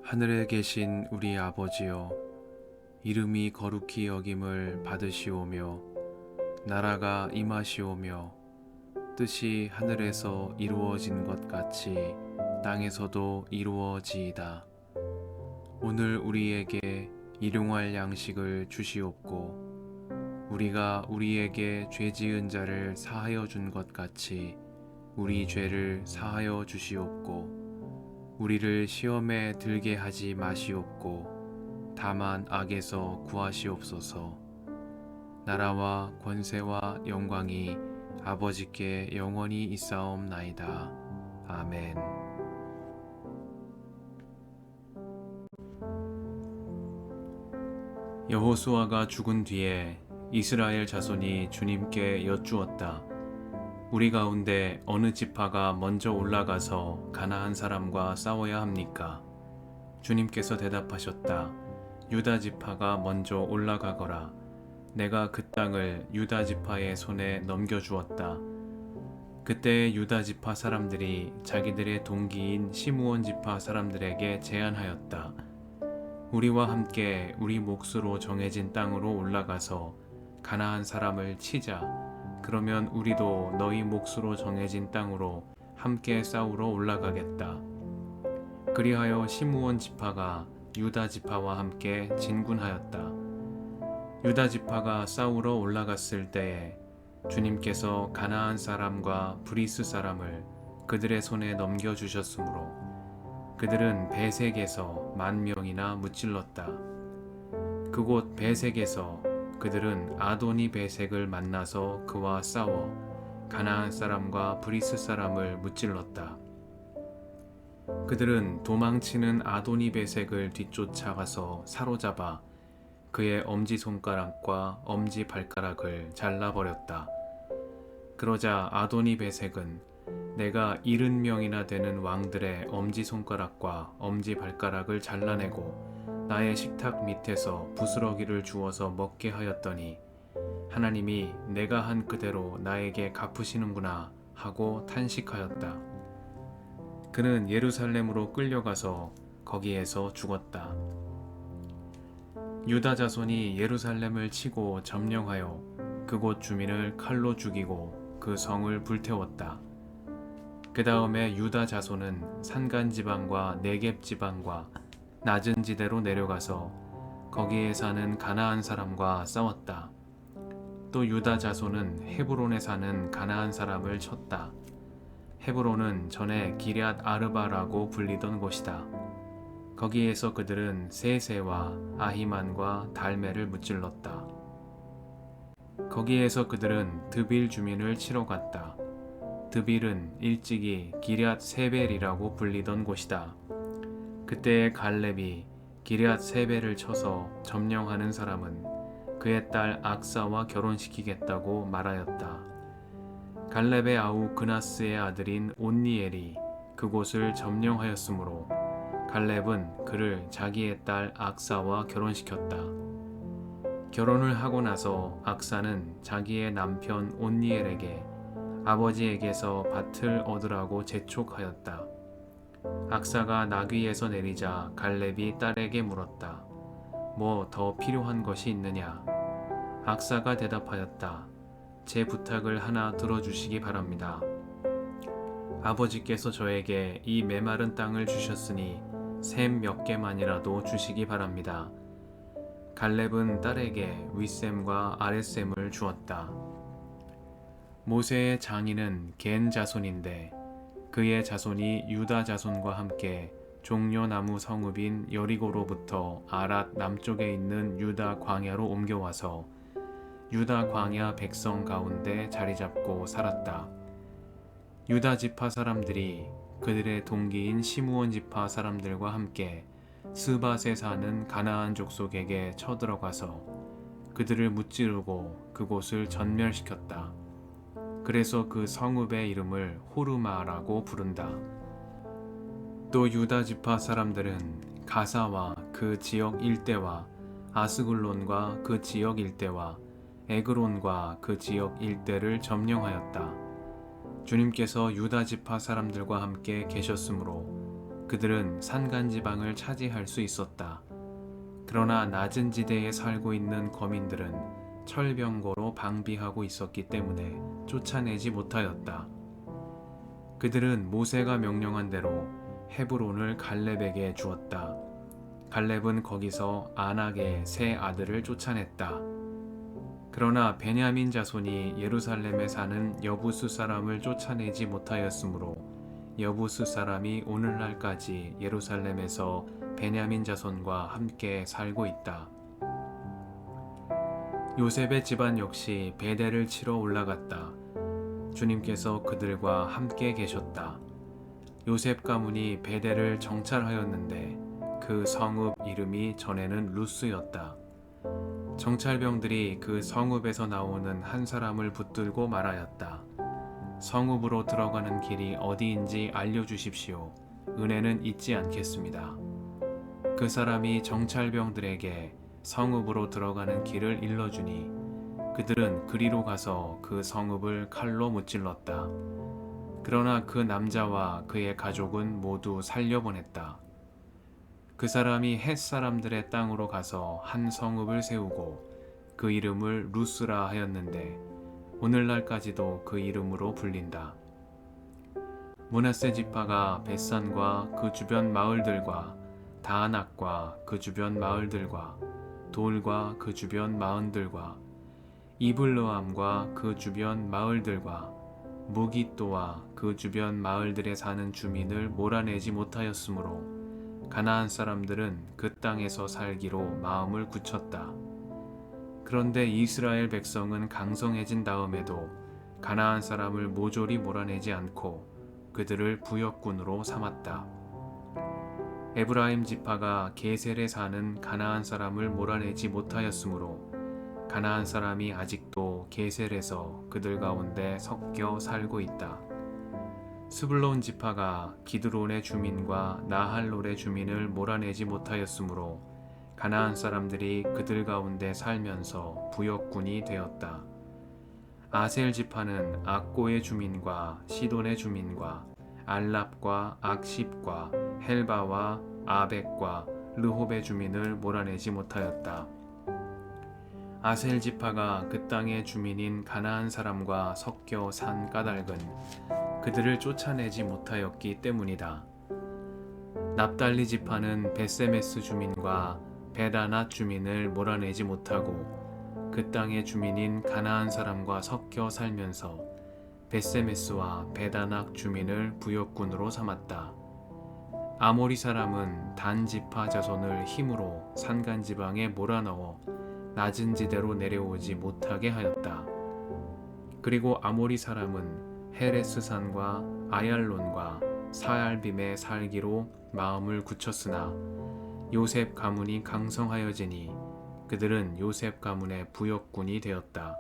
하늘에 계신 우리 아버지여, 이름이 거룩히 여김을 받으시오며 나라가 임하시오며 뜻이 하늘에서 이루어진 것 같이 땅에서도 이루어지이다. 오늘 우리에게 일용할 양식을 주시옵고 우리가 우리에게 죄 지은 자를 사하여 준 것 같이 우리 죄를 사하여 주시옵고 우리를 시험에 들게 하지 마시옵고 다만 악에서 구하시옵소서. 나라와 권세와 영광이 아버지께 영원히 있사옵나이다. 아멘. 여호수아가 죽은 뒤에 이스라엘 자손이 주님께 여쭈었다. 우리 가운데 어느 지파가 먼저 올라가서 가나안 사람과 싸워야 합니까? 주님께서 대답하셨다. 유다 지파가 먼저 올라가거라. 내가 그 땅을 유다 지파의 손에 넘겨주었다. 그때 유다 지파 사람들이 자기들의 동기인 시므온 지파 사람들에게 제안하였다. 우리와 함께 우리 몫으로 정해진 땅으로 올라가서 가나안 사람을 치자. 그러면 우리도 너희 몫으로 정해진 땅으로 함께 싸우러 올라가겠다. 그리하여 시므온 지파가 유다 지파와 함께 진군하였다. 유다 지파가 싸우러 올라갔을 때에 주님께서 가나안 사람과 브리스 사람을 그들의 손에 넘겨주셨으므로 그들은 베색에서 10,000명이나 무찔렀다. 그곳 베색에서 그들은 아도니 베색을 만나서 그와 싸워 가나안 사람과 브리스 사람을 무찔렀다. 그들은 도망치는 아도니 베색을 뒤쫓아가서 사로잡아 그의 엄지손가락과 엄지발가락을 잘라버렸다. 그러자 아도니 베색은 내가 70명이나 되는 왕들의 엄지손가락과 엄지발가락을 잘라내고 나의 식탁 밑에서 부스러기를 주어서 먹게 하였더니 하나님이 내가 한 그대로 나에게 갚으시는구나 하고 탄식하였다. 그는 예루살렘으로 끌려가서 거기에서 죽었다. 유다 자손이 예루살렘을 치고 점령하여 그곳 주민을 칼로 죽이고 그 성을 불태웠다. 그 다음에 유다 자손은 산간 지방과 네겝 지방과 낮은 지대로 내려가서 거기에 사는 가나안 사람과 싸웠다. 또 유다 자손은 헤브론에 사는 가나안 사람을 쳤다. 헤브론은 전에 기럇 아르바라고 불리던 곳이다. 거기에서 그들은 세세와 아히만과 달메를 무찔렀다. 거기에서 그들은 드빌 주민을 치러 갔다. 드빌은 일찍이 기럇 세벨이라고 불리던 곳이다. 그때 갈렙이 기럇 세벨을 쳐서 점령하는 사람은 그의 딸 악사와 결혼시키겠다고 말하였다. 갈렙의 아우 그나스의 아들인 온니엘이 그곳을 점령하였으므로 갈렙은 그를 자기의 딸 악사와 결혼시켰다. 결혼을 하고 나서 악사는 자기의 남편 온니엘에게 아버지에게서 밭을 얻으라고 재촉하였다. 악사가 나귀에서 내리자 갈렙이 딸에게 물었다. 뭐 더 필요한 것이 있느냐? 악사가 대답하였다. 제 부탁을 하나 들어주시기 바랍니다. 아버지께서 저에게 이 메마른 땅을 주셨으니 샘 몇 개만이라도 주시기 바랍니다. 갈렙은 딸에게 윗샘과 아랫샘을 주었다. 모세의 장인은 겐 자손인데 그의 자손이 유다 자손과 함께 종려나무 성읍인 여리고로부터 아랏 남쪽에 있는 유다 광야로 옮겨와서 유다 광야 백성 가운데 자리잡고 살았다. 유다 지파 사람들이 그들의 동기인 시므온 지파 사람들과 함께 스밧에 사는 가나안 족속에게 쳐들어가서 그들을 무찌르고 그곳을 전멸시켰다. 그래서 그 성읍의 이름을 호르마라고 부른다. 또 유다 지파 사람들은 가사와 그 지역 일대와 아스글론과 그 지역 일대와 에그론과 그 지역 일대를 점령하였다. 주님께서 유다 지파 사람들과 함께 계셨으므로 그들은 산간지방을 차지할 수 있었다. 그러나 낮은 지대에 살고 있는 거민들은 철병거로 방비하고 있었기 때문에 쫓아내지 못하였다. 그들은 모세가 명령한 대로 헤브론을 갈렙에게 주었다. 갈렙은 거기서 아낙의 세 아들을 쫓아냈다. 그러나 베냐민 자손이 예루살렘에 사는 여부수 사람을 쫓아내지 못하였으므로 여부수 사람이 오늘날까지 예루살렘에서 베냐민 자손과 함께 살고 있다. 요셉의 집안 역시 베델을 치러 올라갔다. 주님께서 그들과 함께 계셨다. 요셉 가문이 베델을 정찰하였는데 그 성읍 이름이 전에는 루스였다. 정찰병들이 그 성읍에서 나오는 한 사람을 붙들고 말하였다. 성읍으로 들어가는 길이 어디인지 알려주십시오. 은혜는 잊지 않겠습니다. 그 사람이 정찰병들에게 성읍으로 들어가는 길을 일러주니 그들은 그리로 가서 그 성읍을 칼로 무찔렀다. 그러나 그 남자와 그의 가족은 모두 살려보냈다. 그 사람이 헷 사람들의 땅으로 가서 한 성읍을 세우고 그 이름을 루스라 하였는데 오늘날까지도 그 이름으로 불린다. 므낫세 지파가 벳산과 그 주변 마을들과 다아낙과 그 주변 마을들과 돌과 그 주변 마을들과 이블르암과 그 주변 마을들과 무깃도와 그 주변 마을들에 사는 주민을 몰아내지 못하였으므로 가나안 사람들은 그 땅에서 살기로 마음을 굳혔다. 그런데 이스라엘 백성은 강성해진 다음에도 가나안 사람을 모조리 몰아내지 않고 그들을 부역군으로 삼았다. 에브라임 지파가 게셀에 사는 가나안 사람을 몰아내지 못하였으므로 가나안 사람이 아직도 게셀에서 그들 가운데 섞여 살고 있다. 스불론 지파가 기드론의 주민과 나할롤의 주민을 몰아내지 못하였으므로 가나안 사람들이 그들 가운데 살면서 부역군이 되었다. 아셀 지파는 악고의 주민과 시돈의 주민과 알랍과 악십과 헬바와 아벡과 르홉의 주민을 몰아내지 못하였다. 아셀 지파가 그 땅의 주민인 가나안 사람과 섞여 산 까닭은 그들을 쫓아내지 못하였기 때문이다. 납달리 지파는 벳세메스 주민과 베다낫 주민을 몰아내지 못하고 그 땅의 주민인 가나안 사람과 섞여 살면서 벳세메스와 베다낙 주민을 부역군으로 삼았다. 아모리 사람은 단 지파 자손을 힘으로 산간 지방에 몰아넣어 낮은 지대로 내려오지 못하게 하였다. 그리고 아모리 사람은 헤레스 산과 아얄론과 사알빔에 살기로 마음을 굳혔으나 요셉 가문이 강성하여지니 그들은 요셉 가문의 부역군이 되었다.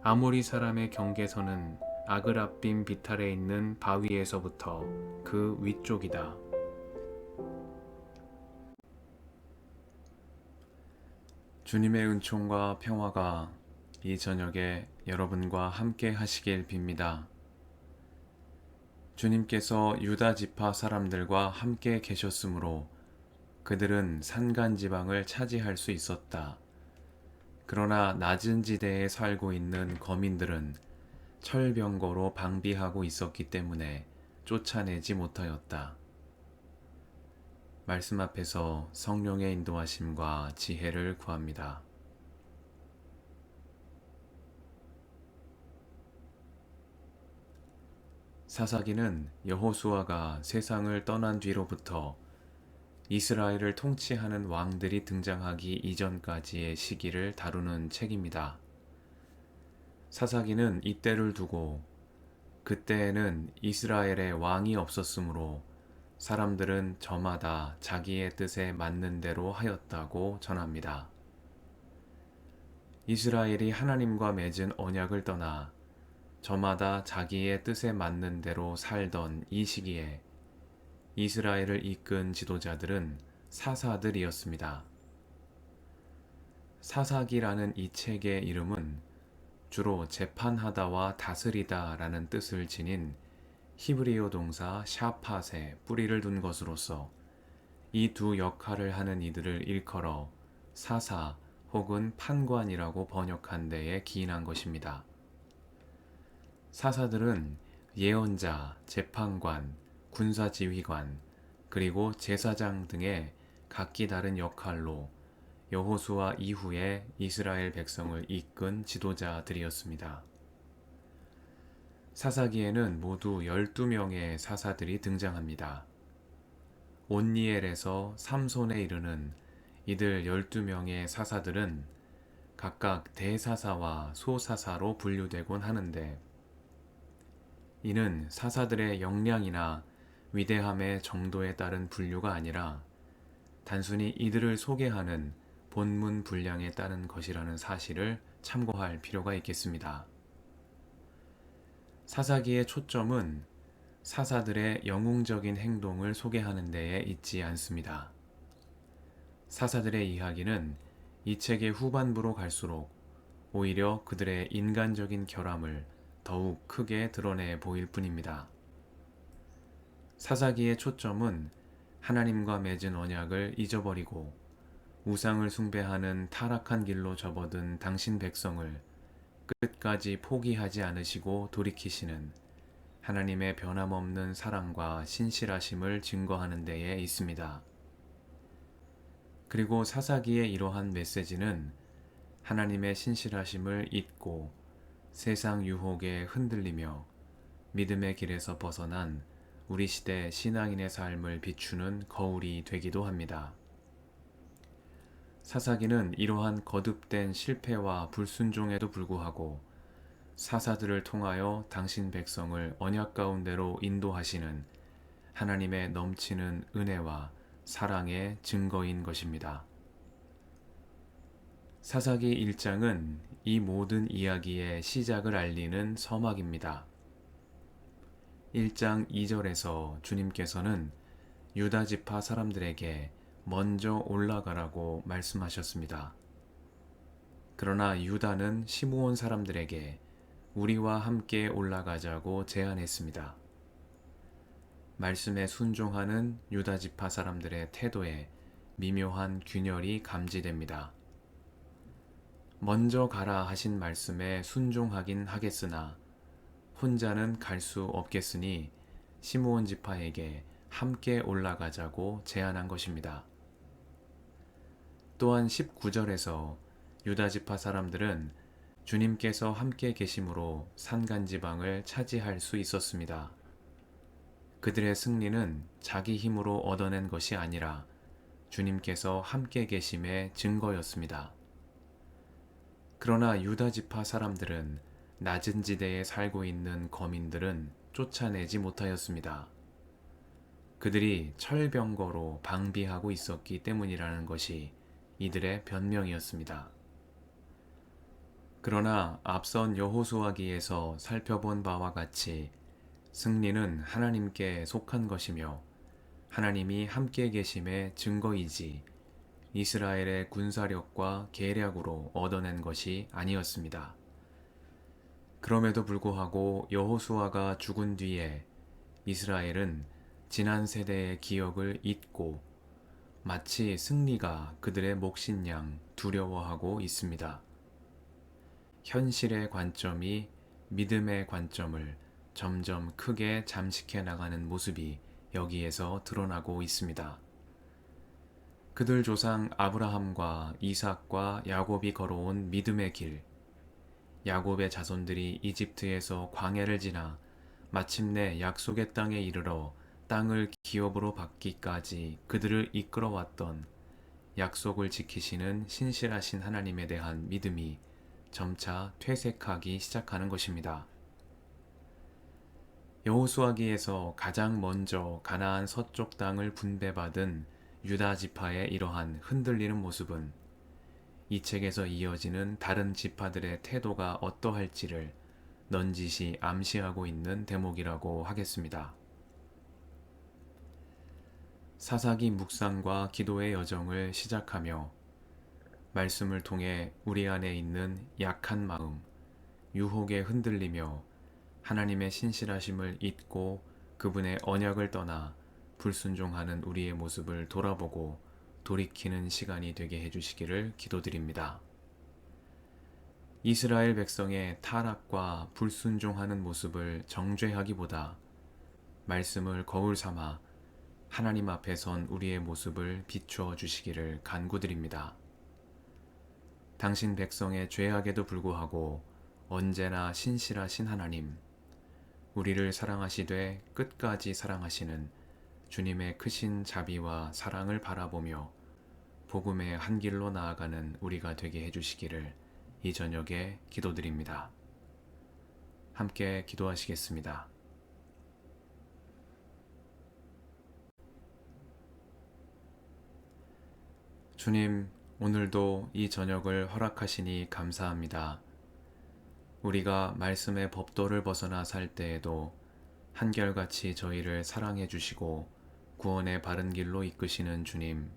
아모리 사람의 경계선은 아그랍빔 비탈에 있는 바위에서부터 그 위쪽이다. 주님의 은총과 평화가 이 저녁에 여러분과 함께 하시길 빕니다. 주님께서 유다 지파 사람들과 함께 계셨으므로 그들은 산간 지방을 차지할 수 있었다. 그러나 낮은 지대에 살고 있는 거민들은 철병거로 방비하고 있었기 때문에 쫓아내지 못하였다. 말씀 앞에서 성령의 인도하심과 지혜를 구합니다. 사사기는 여호수아가 세상을 떠난 뒤로부터 이스라엘을 통치하는 왕들이 등장하기 이전까지의 시기를 다루는 책입니다. 사사기는 이때를 두고 그때에는 이스라엘에 왕이 없었으므로 사람들은 저마다 자기의 뜻에 맞는 대로 하였다고 전합니다. 이스라엘이 하나님과 맺은 언약을 떠나 저마다 자기의 뜻에 맞는 대로 살던 이 시기에 이스라엘을 이끈 지도자들은 사사들이었습니다. 사사기라는 이 책의 이름은 주로 재판하다와 다스리다 라는 뜻을 지닌 히브리어 동사 샤팟에 뿌리를 둔 것으로서 이 두 역할을 하는 이들을 일컬어 사사 혹은 판관이라고 번역한 데에 기인한 것입니다. 사사들은 예언자, 재판관, 군사지휘관, 그리고 제사장 등의 각기 다른 역할로 여호수아 이후에 이스라엘 백성을 이끈 지도자들이었습니다. 사사기에는 모두 12명의 사사들이 등장합니다. 온니엘에서 삼손에 이르는 이들 12명의 사사들은 각각 대사사와 소사사로 분류되곤 하는데, 이는 사사들의 역량이나 위대함의 정도에 따른 분류가 아니라 단순히 이들을 소개하는 본문 분량에 따른 것이라는 사실을 참고할 필요가 있겠습니다. 사사기의 초점은 사사들의 영웅적인 행동을 소개하는 데에 있지 않습니다. 사사들의 이야기는 이 책의 후반부로 갈수록 오히려 그들의 인간적인 결함을 더욱 크게 드러내 보일 뿐입니다. 사사기의 초점은 하나님과 맺은 언약을 잊어버리고 우상을 숭배하는 타락한 길로 접어든 당신 백성을 끝까지 포기하지 않으시고 돌이키시는 하나님의 변함없는 사랑과 신실하심을 증거하는 데에 있습니다. 그리고 사사기의 이러한 메시지는 하나님의 신실하심을 잊고 세상 유혹에 흔들리며 믿음의 길에서 벗어난 우리 시대 신앙인의 삶을 비추는 거울이 되기도 합니다. 사사기는 이러한 거듭된 실패와 불순종에도 불구하고 사사들을 통하여 당신 백성을 언약 가운데로 인도하시는 하나님의 넘치는 은혜와 사랑의 증거인 것입니다. 사사기 1장은 이 모든 이야기의 시작을 알리는 서막입니다. 1장 2절에서 주님께서는 유다 지파 사람들에게 먼저 올라가라고 말씀하셨습니다. 그러나 유다는 시므온 사람들에게 우리와 함께 올라가자고 제안했습니다. 말씀에 순종하는 유다 지파 사람들의 태도에 미묘한 균열이 감지됩니다. 먼저 가라 하신 말씀에 순종하긴 하겠으나 혼자는 갈 수 없겠으니 시므온 지파에게 함께 올라가자고 제안한 것입니다. 또한 19절에서 유다 지파 사람들은 주님께서 함께 계심으로 산간지방을 차지할 수 있었습니다. 그들의 승리는 자기 힘으로 얻어낸 것이 아니라 주님께서 함께 계심의 증거였습니다. 그러나 유다 지파 사람들은 낮은 지대에 살고 있는 거민들은 쫓아내지 못하였습니다. 그들이 철병거로 방비하고 있었기 때문이라는 것이 이들의 변명이었습니다. 그러나 앞선 여호수아기에서 살펴본 바와 같이 승리는 하나님께 속한 것이며 하나님이 함께 계심의 증거이지 이스라엘의 군사력과 계략으로 얻어낸 것이 아니었습니다. 그럼에도 불구하고 여호수아가 죽은 뒤에 이스라엘은 지난 세대의 기억을 잊고 마치 승리가 그들의 몫인 양 두려워하고 있습니다. 현실의 관점이 믿음의 관점을 점점 크게 잠식해 나가는 모습이 여기에서 드러나고 있습니다. 그들 조상 아브라함과 이삭과 야곱이 걸어온 믿음의 길, 야곱의 자손들이 이집트에서 광야를 지나 마침내 약속의 땅에 이르러 땅을 기업으로 받기까지 그들을 이끌어왔던 약속을 지키시는 신실하신 하나님에 대한 믿음이 점차 퇴색하기 시작하는 것입니다. 여호수아기에서 가장 먼저 가나안 서쪽 땅을 분배받은 유다 지파의 이러한 흔들리는 모습은 이 책에서 이어지는 다른 지파들의 태도가 어떠할지를 넌지시 암시하고 있는 대목이라고 하겠습니다. 사사기 묵상과 기도의 여정을 시작하며 말씀을 통해 우리 안에 있는 약한 마음, 유혹에 흔들리며 하나님의 신실하심을 잊고 그분의 언약을 떠나 불순종하는 우리의 모습을 돌아보고 돌이키는 시간이 되게 해주시기를 기도드립니다. 이스라엘 백성의 타락과 불순종하는 모습을 정죄하기보다 말씀을 거울 삼아 하나님 앞에 선 우리의 모습을 비추어 주시기를 간구드립니다. 당신 백성의 죄악에도 불구하고 언제나 신실하신 하나님, 우리를 사랑하시되 끝까지 사랑하시는 주님의 크신 자비와 사랑을 바라보며 복음의 한 길로 나아가는 우리가 되게 해주시기를 이 저녁에 기도드립니다. 함께 기도하시겠습니다. 주님, 오늘도 이 저녁을 허락하시니 감사합니다. 우리가 말씀의 법도를 벗어나 살 때에도 한결같이 저희를 사랑해 주시고 구원의 바른 길로 이끄시는 주님,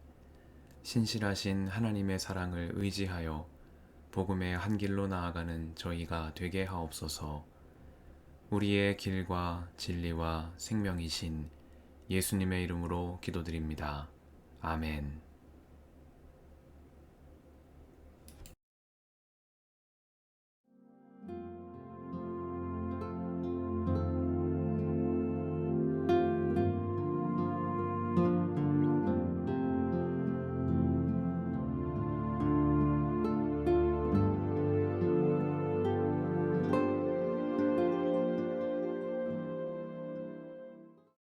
신실하신 하나님의 사랑을 의지하여 복음의 한 길로 나아가는 저희가 되게 하옵소서. 우리의 길과 진리와 생명이신 예수님의 이름으로 기도드립니다. 아멘.